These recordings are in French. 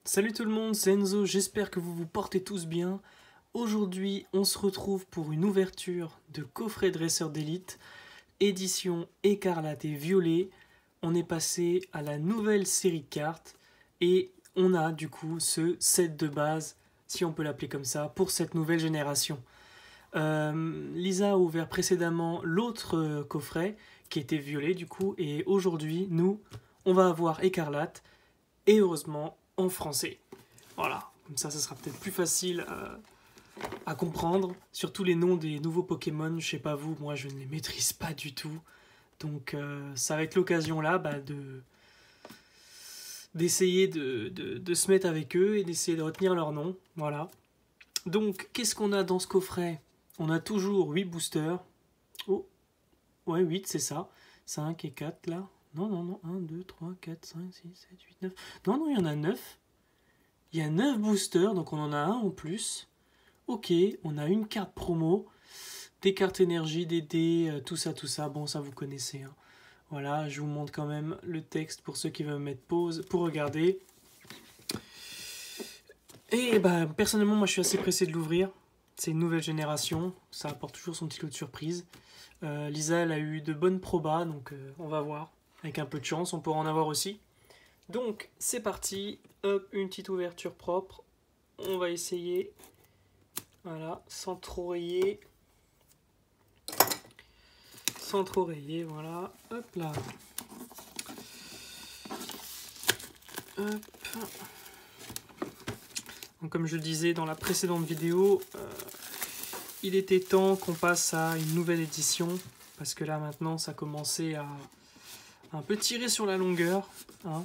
Salut tout le monde, c'est Enzo, j'espère que vous vous portez tous bien. Aujourd'hui, on se retrouve pour une ouverture de coffret dresseur d'élite, édition écarlate et violet. On est passé à la nouvelle série de cartes et on a du coup ce set de base, si on peut l'appeler comme ça, pour cette nouvelle génération. Lisa a ouvert précédemment l'autre coffret qui était violet du coup, et aujourd'hui, nous, on va avoir écarlate et heureusement en français. Voilà, comme ça sera peut-être plus facile à comprendre. Surtout les noms des nouveaux Pokémon, je sais pas vous, moi je ne les maîtrise pas du tout. Donc ça va être l'occasion là d'essayer de se mettre avec eux et d'essayer de retenir leurs noms. Voilà. Donc qu'est-ce qu'on a dans ce coffret? On a toujours 8 boosters. Oh, ouais, 8 c'est ça. 5 et 4 là. Non, non, non. 1, 2, 3, 4, 5, 6, 7, 8, 9. Non, non, il y en a 9. Il y a 9 boosters, donc on en a un en plus. Ok, on a une carte promo, des cartes énergie, des dés, tout ça, tout ça. Bon, ça vous connaissez. Hein. Voilà, je vous montre quand même le texte pour ceux qui veulent mettre pause pour regarder. Et bah, personnellement, moi je suis assez pressé de l'ouvrir. C'est une nouvelle génération, ça apporte toujours son petit lot de surprise. Lisa, elle a eu de bonnes probas, donc on va voir. Avec un peu de chance, on pourra en avoir aussi. Donc, c'est parti. Hop, une petite ouverture propre. On va essayer. Voilà, sans trop rayer. Sans trop rayer, voilà. Hop là. Hop. Donc, comme je le disais dans la précédente vidéo, il était temps qu'on passe à une nouvelle édition. Parce que là, maintenant, ça commençait à un peu tirer sur la longueur. Hein.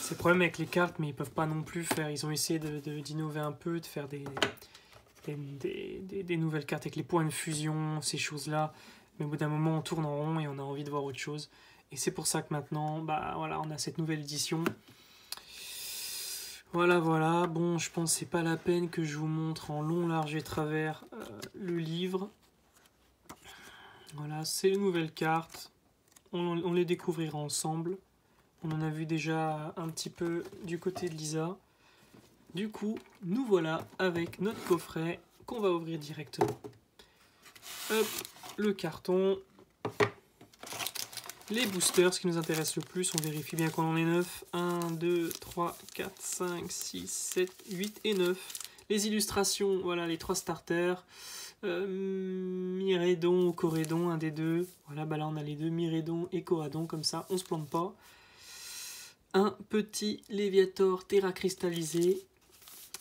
C'est le problème avec les cartes, mais ils peuvent pas non plus faire. Ils ont essayé d'innover un peu, de faire des nouvelles cartes avec les points de fusion, ces choses-là. Mais au bout d'un moment, on tourne en rond et on a envie de voir autre chose. Et c'est pour ça que maintenant, bah voilà, on a cette nouvelle édition. Voilà, voilà. Bon, je pense que c'est pas la peine que je vous montre en long, large et travers le livre. Voilà, c'est les nouvelles cartes. On les découvrira ensemble. On en a vu déjà un petit peu du côté de Lisa. Du coup, nous voilà avec notre coffret qu'on va ouvrir directement. Hop, le carton. Les boosters, ce qui nous intéresse le plus, on vérifie bien qu'on en est 9. 1, 2, 3, 4, 5, 6, 7, 8 et 9. Les illustrations, voilà les 3 starters. Myrédon ou Corédon, un des deux. Voilà, bah là on a les deux, Myrédon et Corédon, comme ça on se plante pas. Un petit Léviator Terra cristallisé.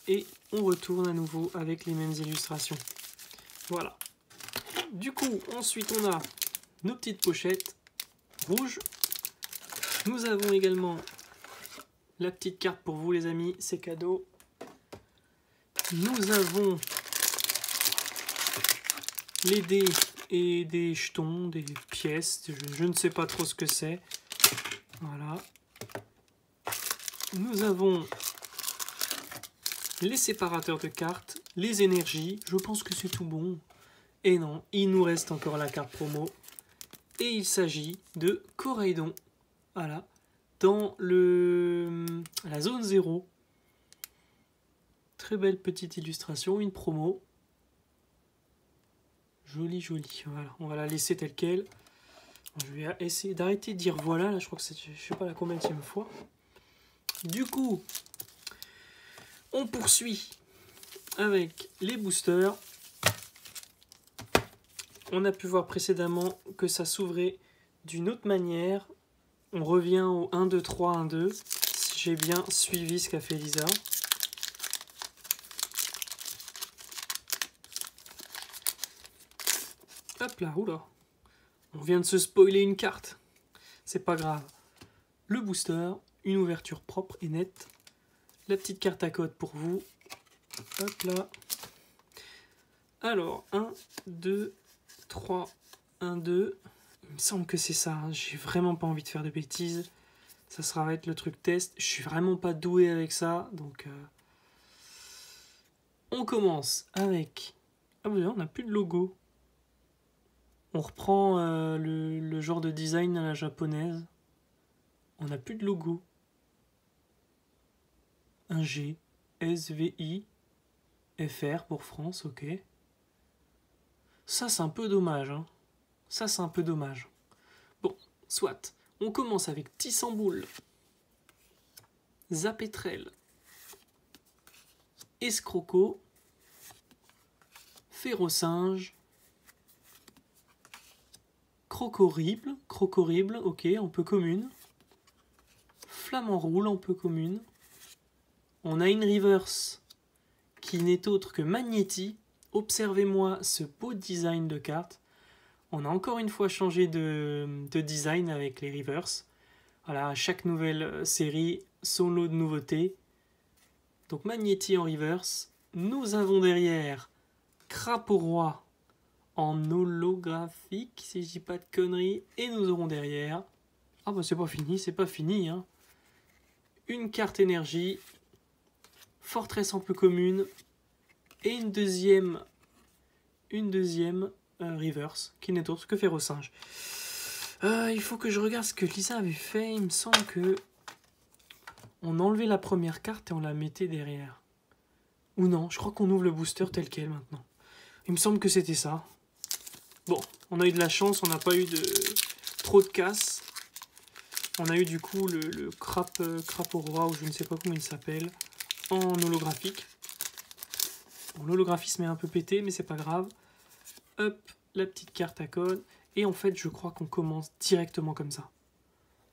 Et on retourne à nouveau avec les mêmes illustrations. Voilà. Du coup, ensuite on a nos petites pochettes rouges. Nous avons également la petite carte pour vous les amis, c'est cadeau. Nous avons les dés et des jetons, des pièces, je ne sais pas trop ce que c'est. Voilà. Nous avons les séparateurs de cartes, les énergies, je pense que c'est tout bon. Et non, il nous reste encore la carte promo. Et il s'agit de Corédon. Voilà. Dans la zone 0. Très belle petite illustration, une promo. Jolie, jolie. Voilà, on va la laisser telle quelle. Je vais essayer d'arrêter de dire voilà. Là, je crois que c'est, je sais pas la combienième fois. Du coup, on poursuit avec les boosters. On a pu voir précédemment que ça s'ouvrait d'une autre manière. On revient au 1, 2, 3, 1, 2. Si j'ai bien suivi ce qu'a fait Lisa. Hop là, oula. On vient de se spoiler une carte. C'est pas grave. Le booster, une ouverture propre et nette. La petite carte à code pour vous. Hop là. Alors, 1, 2, 3, 1, 2. Il me semble que c'est ça. Hein. J'ai vraiment pas envie de faire de bêtises. Ça sera être le truc test. Je suis vraiment pas doué avec ça. Donc, on commence avec... Ah oui, on n'a plus de logo. On reprend le genre de design à la japonaise. On n'a plus de logo. un G, SVI, FR pour France, ok. Ça, c'est un peu dommage, hein. Ça, c'est un peu dommage. Bon, soit. On commence avec Tissamboul, Zapetrel, Escroco, Férocinge, Crocorible, ok, en peu commune. Flamand Roule, en peu commune. On a une reverse qui n'est autre que Magnéti. Observez-moi ce beau design de carte. On a encore une fois changé de design avec les reverse. Voilà, à chaque nouvelle série, son lot de nouveautés. Donc Magnéti en reverse. Nous avons derrière Crapaud-Roi en holographique, si je dis pas de conneries. Et nous aurons derrière... Ah bah c'est pas fini, hein. Une carte énergie, Forteresse en peu commune, et une deuxième reverse, qui n'est autre que Férocinge. Il faut que je regarde ce que Lisa avait fait. Il me semble que on enlevait la première carte et on la mettait derrière. Ou non, je crois qu'on ouvre le booster tel quel maintenant. Il me semble que c'était ça. Bon, on a eu de la chance, on n'a pas eu trop de casse. On a eu du coup le Crapaud-Roi, ou je ne sais pas comment il s'appelle, en holographique. Bon, l'holographisme est un peu pété, mais c'est pas grave. Hop, la petite carte à code. Et en fait, je crois qu'on commence directement comme ça.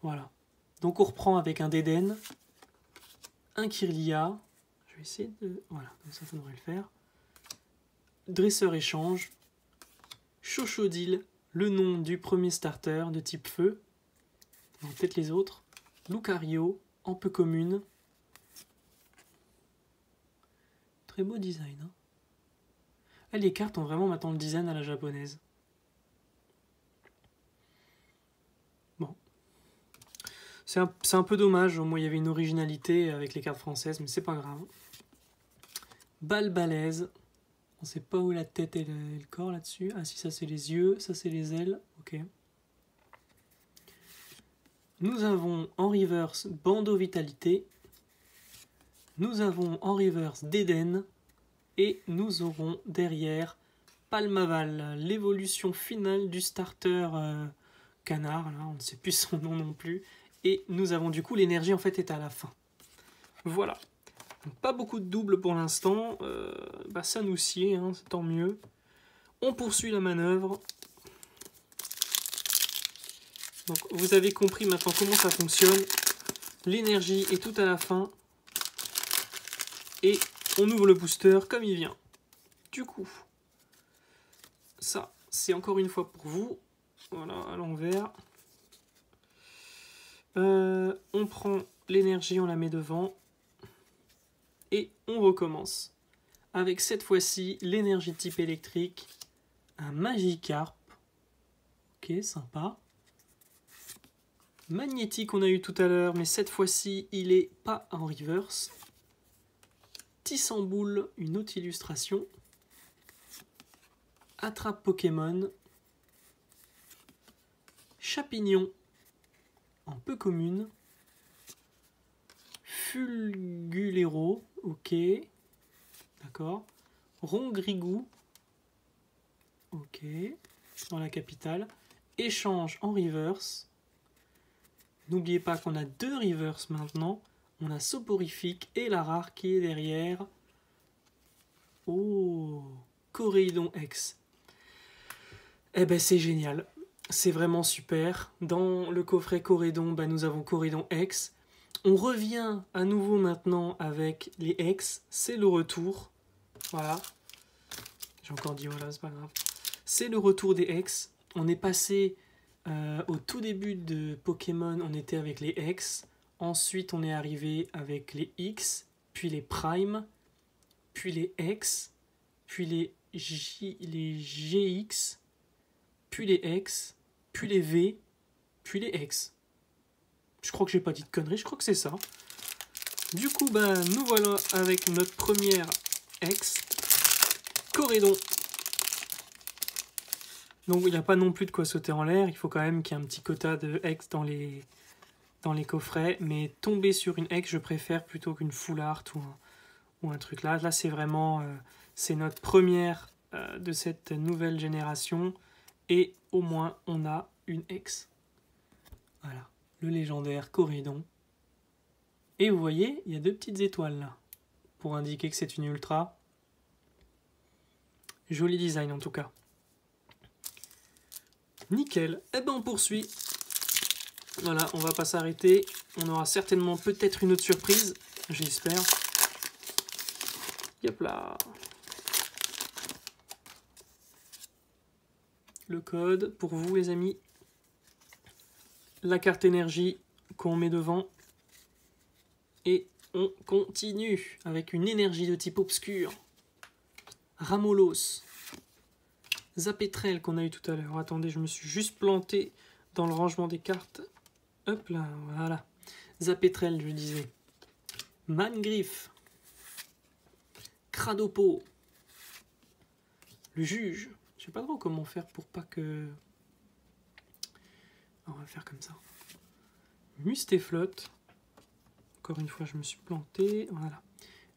Voilà. Donc on reprend avec un Dédenne, un Kirlia. Je vais essayer de... Voilà, comme ça devrait le faire. Dresseur échange. Chochodile, le nom du premier starter de type feu. Peut-être les autres. Lucario, en peu commune. Très beau design. Hein. Et les cartes ont vraiment maintenant le design à la japonaise. Bon. C'est un peu dommage. Au moins, il y avait une originalité avec les cartes françaises, mais c'est pas grave. Balbalaise. On sait pas où est la tête et le corps là-dessus. Ah si, ça c'est les yeux, ça c'est les ailes. Ok. Nous avons en reverse Bandeau Vitalité. Nous avons en reverse Dédenne. Et nous aurons derrière Palmaval, l'évolution finale du starter canard. Là, on ne sait plus son nom non plus. Et nous avons du coup l'énergie en fait est à la fin. Voilà. Donc, pas beaucoup de doubles pour l'instant. Ça nous sied, hein, c'est tant mieux. On poursuit la manœuvre. Donc vous avez compris maintenant comment ça fonctionne. L'énergie est tout à la fin. Et on ouvre le booster comme il vient. Du coup, ça, c'est encore une fois pour vous. Voilà, à l'envers. On prend l'énergie, on la met devant. Et on recommence. Avec cette fois-ci, l'énergie type électrique. Un Magikarp. Ok, sympa. Magnétique, on a eu tout à l'heure, mais cette fois-ci, il est pas en reverse. Tissamboul, une autre illustration. Attrape Pokémon. Chapignon, en peu commune. Fulgulero, ok. D'accord. Rongrigou, ok. Dans la capitale. Échange en reverse. N'oubliez pas qu'on a deux reverse maintenant. On a Soporifique et la rare qui est derrière. Oh, Coréidon X. Eh ben c'est génial. C'est vraiment super. Dans le coffret Coréidon, nous avons Coréidon X. On revient à nouveau maintenant avec les X. C'est le retour. Voilà. J'ai encore dit voilà, c'est pas grave. C'est le retour des X. On est passé au tout début de Pokémon, on était avec les X. Ensuite, on est arrivé avec les X, puis les Prime, puis les X, puis les GX, puis les X, puis les V, puis les X. Je crois que j'ai pas dit de conneries, je crois que c'est ça. Du coup, nous voilà avec notre première X, Corédon. Donc il n'y a pas non plus de quoi sauter en l'air, il faut quand même qu'il y ait un petit quota de X dans dans les coffrets, mais tomber sur une X, je préfère plutôt qu'une full art ou un truc là. Là, c'est vraiment c'est notre première de cette nouvelle génération, et au moins on a une X. Voilà, le légendaire Corédon. Et vous voyez, il y a 2 petites étoiles là, pour indiquer que c'est une ultra. Joli design en tout cas. Nickel. Et ben on poursuit. Voilà, on va pas s'arrêter. On aura certainement peut-être une autre surprise, j'espère. Yep là. Le code pour vous les amis. La carte énergie qu'on met devant. Et on continue avec une énergie de type obscur. Ramolos. Zapetrel qu'on a eu tout à l'heure. Attendez, je me suis juste planté dans le rangement des cartes. Hop là, voilà. Zapetrel, je disais. Mangriff. Cradopo. Le juge. Je sais pas trop comment faire pour pas que... On va faire comme ça. Mustéflotte. Encore une fois, je me suis planté. Voilà.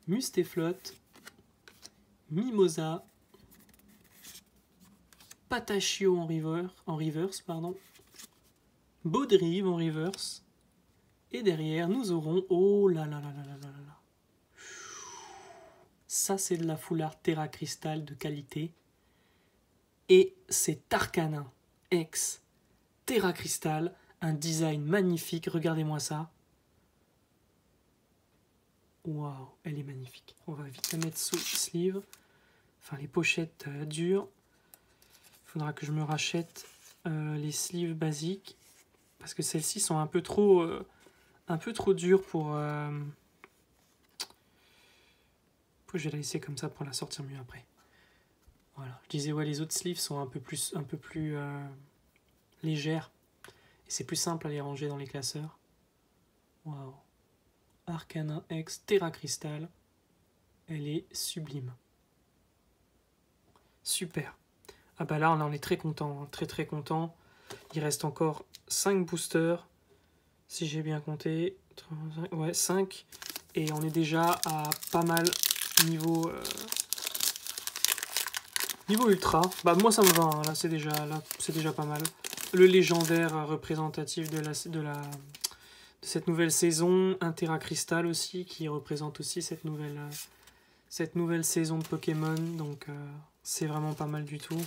Mustéflotte. Mimosa. Patachio en reverse, pardon. Baudrive en reverse. Et derrière, nous aurons... Oh là là là là là là là. Ça, c'est de la full art Terra Crystal de qualité. Et c'est Arcana X Terra Crystal. Un design magnifique. Regardez-moi ça. Waouh, elle est magnifique. On va vite la mettre sous sleeve. Enfin, les pochettes dures. Il faudra que je me rachète les sleeves basiques. Parce que celles-ci sont un peu trop dures pour... Je vais la laisser comme ça pour la sortir mieux après. Voilà. Je disais, ouais, les autres sleeves sont un peu plus légères. Et c'est plus simple à les ranger dans les classeurs. Waouh. Arcana X Terra Crystal. Elle est sublime. Super. Ah bah là, on en est très content. Hein. Très très content. Il reste encore 5 boosters. Si j'ai bien compté. Ouais, 5. Et on est déjà à pas mal niveau ultra. Bah moi ça me va. Hein. Là c'est déjà pas mal. Le légendaire représentatif de cette nouvelle saison. Un Terra Crystal aussi qui représente aussi cette nouvelle saison de Pokémon. Donc c'est vraiment pas mal du tout.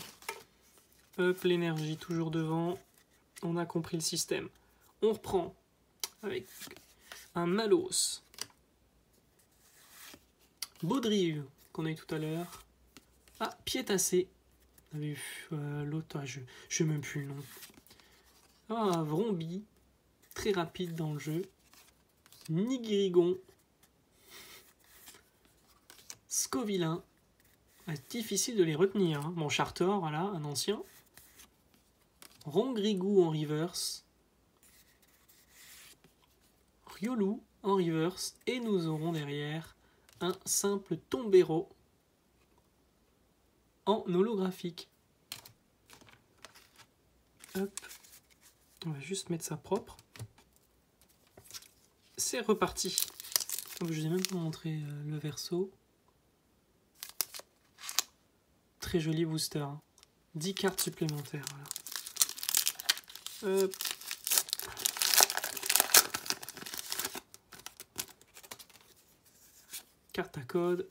Hop, l'énergie toujours devant. On a compris le système. On reprend avec un Malos. Baudrive, qu'on a eu tout à l'heure. Ah, Piétassé. On avait vu l'autre, je sais même plus le nom. Ah, Vrombi. Très rapide dans le jeu. Nigirigon. Scovillain. Ah, difficile de les retenir. Hein. Bon, Chartor, voilà, un ancien. Rongrigou en reverse. Riolu en reverse. Et nous aurons derrière un simple Tombero en holographique. Hop. On va juste mettre ça propre. C'est reparti. Je vous ai même pas montré le verso. Très joli booster. Hein. 10 cartes supplémentaires. Voilà. Hop. Carte à code.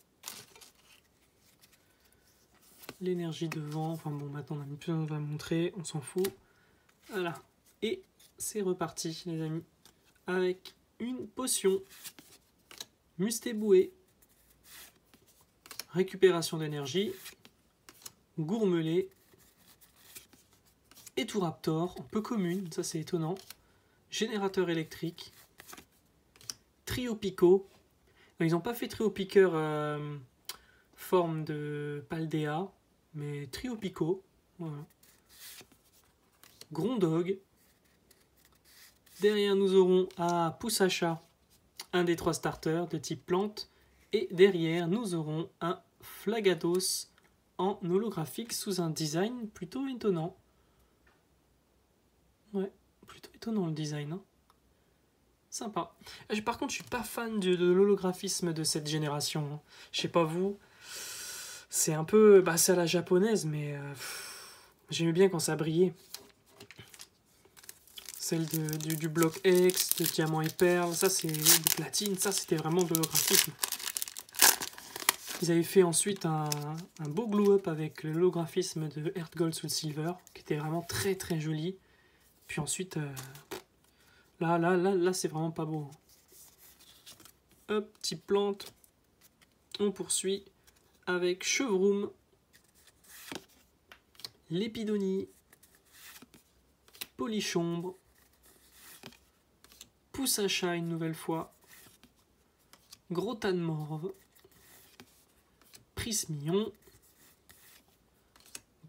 L'énergie devant. Enfin bon, maintenant on a mis plus on va montrer. On s'en fout. Voilà. Et c'est reparti, les amis. Avec une potion. Mustéboué. Récupération d'énergie. Gourmelet. Eturaptor, en peu commune, ça c'est étonnant. Générateur électrique. Trio Pico. Ils n'ont pas fait Trio Piqueur forme de Paldea, mais Trio Pico. Voilà. Grondog. Derrière nous aurons Poussacha, un des 3 starters de type plante. Et derrière nous aurons un Flagados en holographique sous un design plutôt étonnant. Ouais, plutôt étonnant le design. Hein. Sympa. Par contre, je suis pas fan de l'holographisme de cette génération, hein. Je sais pas vous. C'est un peu... Bah, c'est à la japonaise, mais... j'aimais bien quand ça brillait. Celle du bloc X, de diamant et perle, ça c'est de platine, ça c'était vraiment de l'holographisme. Ils avaient fait ensuite un beau glue-up avec l'holographisme de Earth Gold Soul Silver, qui était vraiment très très joli. Puis ensuite, là c'est vraiment pas beau. Hop, petite plante. On poursuit avec Chevroom, Lépidonie, Polychombre, Pousse à chat une nouvelle fois, Gros tas de morve, Prismillon,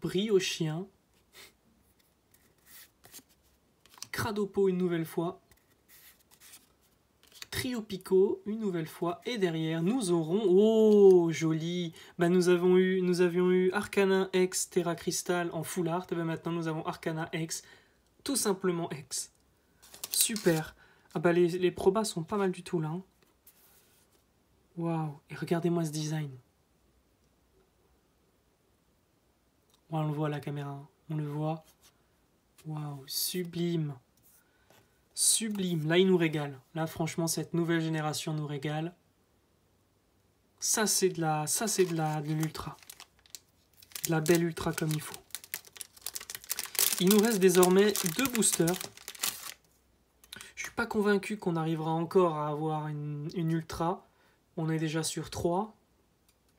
Briochien, Cradopo une nouvelle fois, Trio Pico une nouvelle fois, et derrière nous aurons, oh joli, bah nous avions eu Arcana X Terra Crystal en full art, et bah maintenant nous avons Arcana X, tout simplement X. Super. Ah bah les probas sont pas mal du tout là, hein. Waouh, et regardez-moi ce design. Ouais, on le voit à la caméra, on le voit. Waouh, sublime. Sublime, là il nous régale. Là franchement cette nouvelle génération nous régale. Ça c'est de l'ultra. De la belle ultra comme il faut. Il nous reste désormais 2 boosters. Je suis pas convaincu qu'on arrivera encore à avoir une ultra. On est déjà sur 3.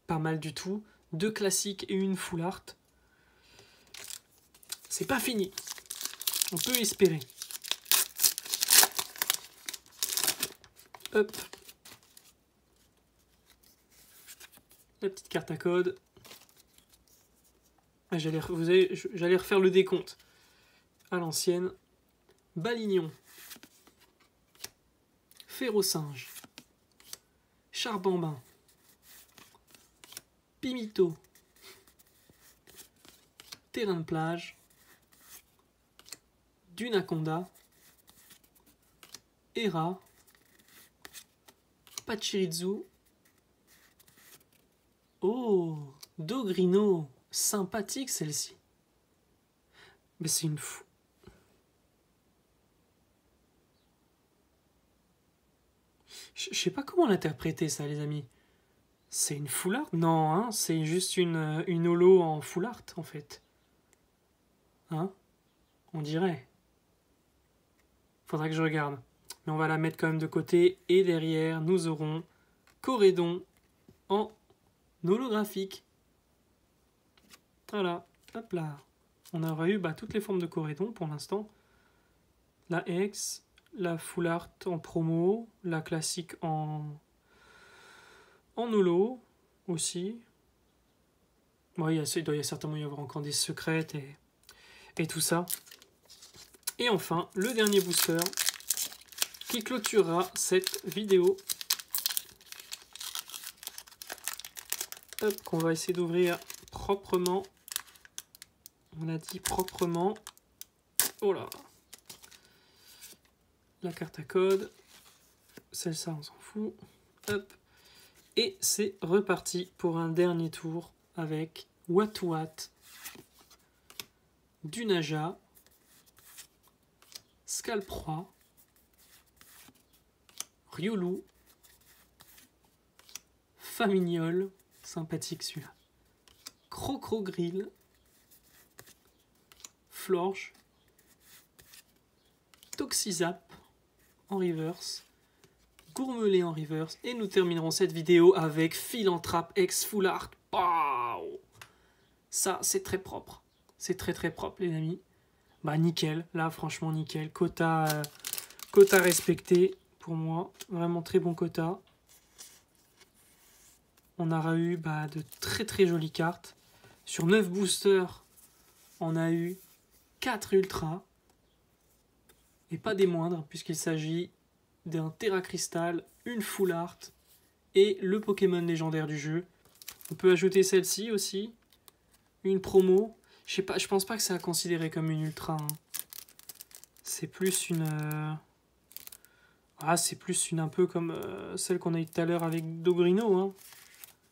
Pas mal du tout. 2 classiques et une full art. C'est pas fini. On peut espérer. Hop. La petite carte à code. J'allais refaire le décompte. À l'ancienne. Balignon. Férocinge. Charbambin. Pimito. Terrain de plage. Dunaconda. Hera. Pachirizu. Oh, Dogrino. Sympathique celle-ci. Mais c'est une fou. Je sais pas comment l'interpréter ça les amis. C'est une full art? Non, hein, c'est juste une holo en full art en fait. Hein? On dirait. Faudra que je regarde. Mais on va la mettre quand même de côté. Et derrière, nous aurons Corédon en holographique. Voilà, hop là. On aura eu toutes les formes de Corédon pour l'instant. La X, la full art en promo, la classique en holo aussi. Bon, il doit certainement y avoir encore des secrètes et tout ça. Et enfin, le dernier booster qui clôturera cette vidéo. Hop, qu'on va essayer d'ouvrir proprement. On a dit proprement. Oh là. La carte à code. Celle-là, on s'en fout. Hop. Et c'est reparti pour un dernier tour avec Wat, Dunaja, Scalproie, Riolu, Famignol, sympathique celui-là, Crocrogrill, Florge, Toxizap en reverse, Gourmelet en reverse, et nous terminerons cette vidéo avec Philanthrape X Full Art. Wow, ça c'est très propre, c'est très très propre les amis. Bah nickel, là franchement nickel, quota respecté pour moi, vraiment très bon quota. On aura eu de très très jolies cartes. Sur 9 boosters, on a eu 4 ultras. Et pas des moindres, puisqu'il s'agit d'un Terra Crystal, une full art et le Pokémon légendaire du jeu. On peut ajouter celle-ci aussi, une promo. Je pense pas que c'est à considérer comme une ultra, hein. C'est plus une... Ah, c'est plus une un peu comme celle qu'on a eu tout à l'heure avec Dogrino, hein.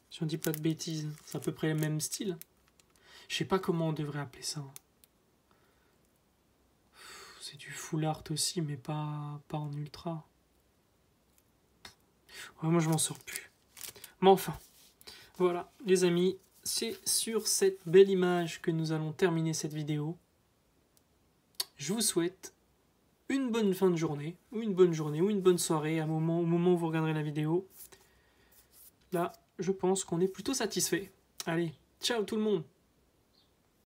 Si on dit pas de bêtises. C'est à peu près le même style. Je sais pas comment on devrait appeler ça. C'est du full art aussi, mais pas en ultra. Ouais, moi, je m'en sors plus. Mais enfin, voilà, les amis, c'est sur cette belle image que nous allons terminer cette vidéo. Je vous souhaite une bonne fin de journée, ou une bonne journée, ou une bonne soirée au moment où vous regarderez la vidéo. Là, je pense qu'on est plutôt satisfait. Allez, ciao tout le monde!